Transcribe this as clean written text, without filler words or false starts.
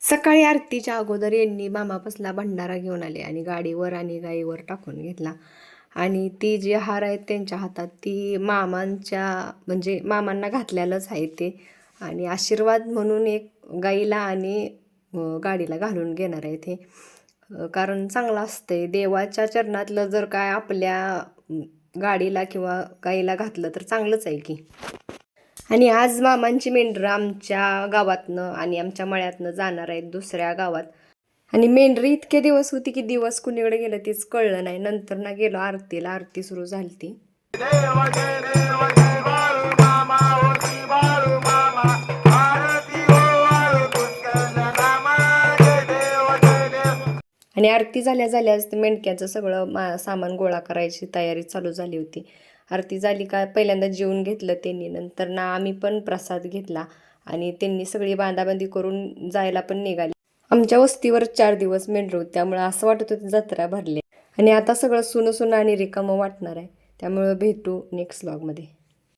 सकाळी आरतीच्या अगोदर यांनी मामापासला भंडारा घेऊन आले आणि गाडीवर आणि गाईवर टाकून घेतला. आणि ती जी हार आहेत त्यांच्या हातात ती मामांच्या म्हणजे मामांना घातलेलंच आहे ते. आणि आशीर्वाद म्हणून एक गाईला आणि गाडीला घालून घेणार आहे ते. कारण चांगलं असतंय देवाच्या चरणातलं जर काय आपल्या गाडीला किंवा गाईला घातलं तर चांगलंच आहे की. आणि आज मामांची मेंढरं आमच्या गावातनं आणि आमच्या मळ्यातनं जाणार आहेत दुसऱ्या गावात. आणि मेंढरी इतके दिवस होती की दिवस कुणीकडे गेलं तेच कळलं नाही. नंतर ना गेलो आरतीला, आरती सुरू झाली ती. आणि आरती झाल्या झाल्याच मेंढक्याचं सगळं सामान गोळा करायची तयारी चालू झाली होती. आरती झाली का पहिल्यांदा जेवून घेतलं त्यांनी, नंतर ना आम्ही पण प्रसाद घेतला आणि त्यांनी सगळी बांधाबांधी करून जायला पण निघाली. आमच्या वस्तीवर 4 दिवस मेंढरं होती त्यामुळे असं वाटत होतं जत्रा भरली. आणि आता सगळं सुनं सुनं आणि रिकामं वाटणार आहे. त्यामुळं भेटू नेक्स्ट व्लॉगमध्ये.